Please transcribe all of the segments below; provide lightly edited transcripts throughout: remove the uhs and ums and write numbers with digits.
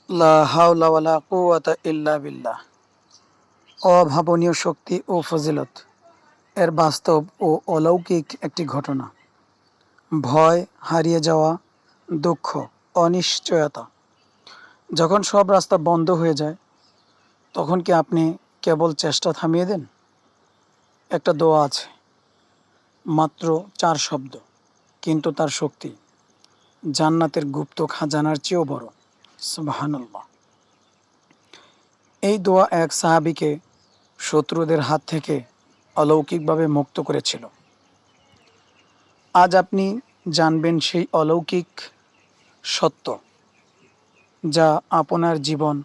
লা হাওলা ওয়ালা কুওয়াতা ইল্লা বিল্লাহ। অভাবনীয় শক্তি ও ফজিলত এর বাস্তব ও অলৌকিক একটি ঘটনা। ভয়, হারিয়ে যাওয়া, দুঃখ, অনিশ্চয়তা। যখন সব রাস্তা বন্ধ হয়ে যায়, তখন কি আপনি কেবল চেষ্টা থামিয়ে দেন? একটা দোয়া আছে, মাত্র 4 শব্দ, কিন্তু তার শক্তি জান্নাতের গুপ্ত খাজানার চেয়েও বড়। সুবহানাল্লাহ। এই দোয়া এক সাহাবীকে শত্রুদের হাত থেকে অলৌকিকভাবে মুক্ত করেছিল। আজ আপনি জানবেন সেই অলৌকিক সত্য, যা আপনার জীবন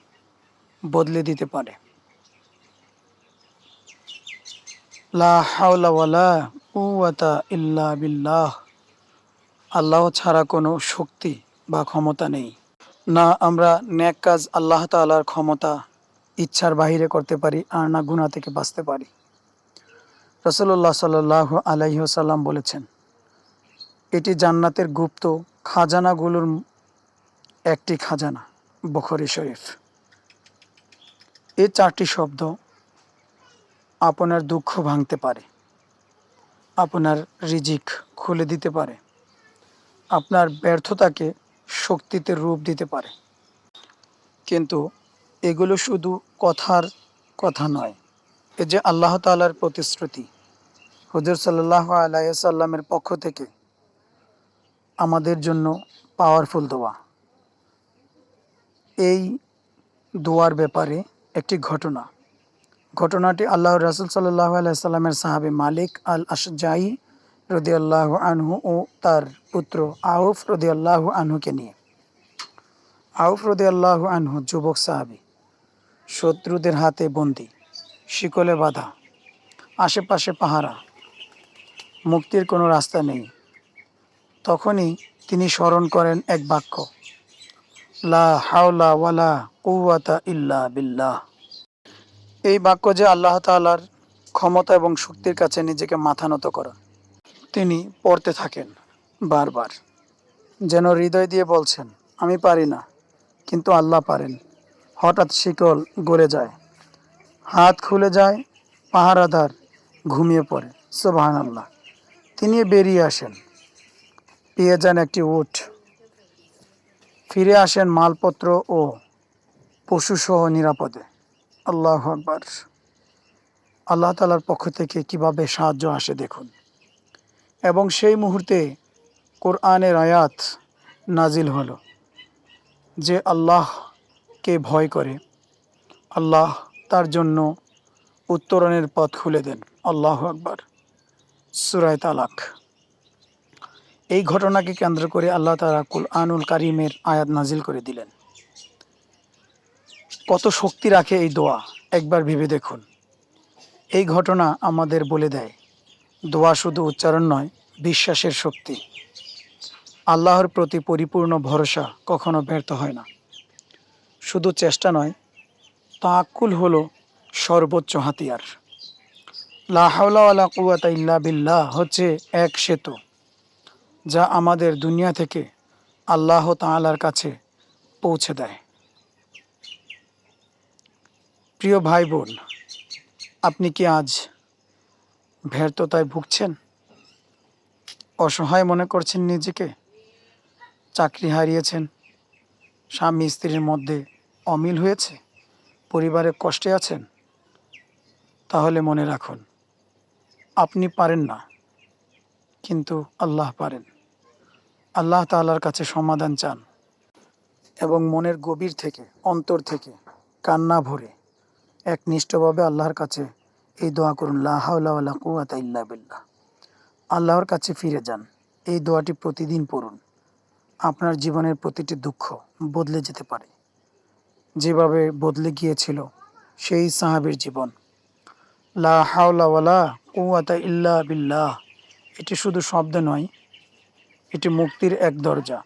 বদলে দিতে পারে। লা হাওলা ওয়ালা কুওয়াতা ইল্লা বিল্লাহ। আল্লাহ ছাড়া কোনো শক্তি বা ক্ষমতা নেই। না আমরা নেক কাজ আল্লাহ তাআলার ক্ষমতা ইচ্ছার বাহিরে করতে পারি, আর না গুনাহ থেকে বাঁচতে পারি। রাসূলুল্লাহ সাল্লাল্লাহু আলাইহি ওয়াসাল্লাম বলেছেন, এটি জান্নাতের গুপ্ত খাজানাগুলোর একটি খাজানা। বুখারী শরীফ। এই 4টি শব্দ আপনার দুঃখ ভাঙতে পারে, আপনার রিজিক খুলে দিতে পারে, আপনার ব্যর্থতাকে শক্তিতে রূপ দিতে পারে। কিন্তু এগুলো শুধু কথার কথা নয়, এ যে আল্লাহ তাআলার প্রতিশ্রুতি, হুজুর সাল্লাল্লাহু আলাইহি সাল্লামের পক্ষ থেকে আমাদের জন্য পাওয়ারফুল দোয়া। এই দোয়ার ব্যাপারে একটি ঘটনাটি আল্লাহর রাসূল সাল্লাল্লাহু আলাইহি সাল্লামের সাহাবী মালিক আল আশজাঈ রাদিয়াল্লাহু আনহু ও তার পুত্র আউফ রাদিয়াল্লাহু আনহুকে নিয়ে। আউফ রাদিয়াল্লাহু আনহু যুবক সাহাবী, শত্রুদের হাতে বন্দী, শিকলে বাঁধা, আশেপাশে পাহারা, মুক্তির কোনো রাস্তা নেই। তখনই তিনি স্মরণ করেন এক বাক্য, লা হাওলা ওয়ালা কুওয়াতা ইল্লা বিল্লাহ। এই বাক্য যে আল্লাহ তাআলার ক্ষমতা এবং শক্তির কাছে নিজেকে মাথা নত করা। তিনি পড়তে থাকেন বারবার, যেন হৃদয় দিয়ে বলছেন, আমি পারি না, কিন্তু আল্লাহ পারেন। হঠাৎ শিকল গলে যায়, হাত খুলে যায়, পাহারাদার ঘুমিয়ে পড়ে। সুবহানাল্লাহ। তিনি বেরিয়ে আসেন, পেয়ে যান একটি উট, ফিরে আসেন মালপত্র ও পশুসহ নিরাপদে। আল্লাহু আকবার। আল্লাহ তাআলার পক্ষ থেকে কিভাবে সাহায্য আসে দেখুন। এবং সেই মুহূর্তে কোরআনের আয়াত নাজিল হলো, যে আল্লাহকে ভয় করে, আল্লাহ তার জন্য উত্তরণের পথ খুলে দেন। আল্লাহু আকবার। সূরা তালাক। এই ঘটনাকে কেন্দ্র করে আল্লাহ তাআলা কুরআনুল কারীমের আয়াত নাজিল করে দিলেন। কত শক্তি রাখে এই দোয়া, একবার ভেবে দেখুন। এই ঘটনা আমাদের বলে দেয়, দোয়া শুধু উচ্চারণ নয়, বিশ্বাসের শক্তি। আল্লাহর প্রতি পরিপূর্ণ ভরসা কখনো ব্যর্থ হয় না। শুধু চেষ্টা নয়, তাওয়াক্কুল হলো সর্বোচ্চ হাতিয়ার। লা হাওলা ওয়ালা কুওয়াতা ইল্লা বিল্লাহ হচ্ছে এক সেতু, যা আমাদের দুনিয়া থেকে আল্লাহ তাআলার কাছে পৌঁছে দেয়। প্রিয় ভাই বোন, আপনি কি আজ ব্যর্থতায় ভুগছেন? অসহায় মনে করছেন নিজেকে? চাকরি হারিয়েছেন, স্বামী স্ত্রীর মধ্যে অমিল হয়েছে, পরিবারে কষ্টে আছেন? তাহলে মনে রাখুন, আপনি পারেন না, কিন্তু আল্লাহ পারেন। আল্লাহ তাআলার কাছে সমাধান চান এবং মনের গভীর থেকে, অন্তর থেকে কান্না ভরে একনিষ্ঠভাবে আল্লাহর কাছে এই দোয়া করুন, লা হাওলা ওয়ালা কুওয়াতা ইল্লা বিল্লাহ। আল্লাহর কাছে ফিরে যান। এই দোয়াটি প্রতিদিন পড়ুন। আপনার জীবনের প্রতিটি দুঃখ বদলে যেতে পারে, যেভাবে বদলে গিয়েছিল সেই সাহাবীর জীবন। লা হাওলা ওয়ালা কুওয়াতা ইল্লা বিল্লাহ এটি শুধু শব্দ নয়, এটি মুক্তির এক দরজা।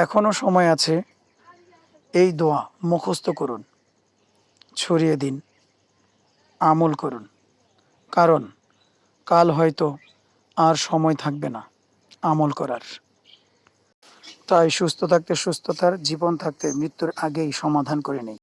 এখনও সময় আছে। এই দোয়া মুখস্থ করুন, ছড়িয়ে দিন, আমল করুন। কারণ কাল হয়তো আর সময় থাকবে না আমল করার। তাই সুস্থ থাকতে সুস্থতার, জীবন থাকতে মৃত্যুর আগেই সমাধান করে নেই।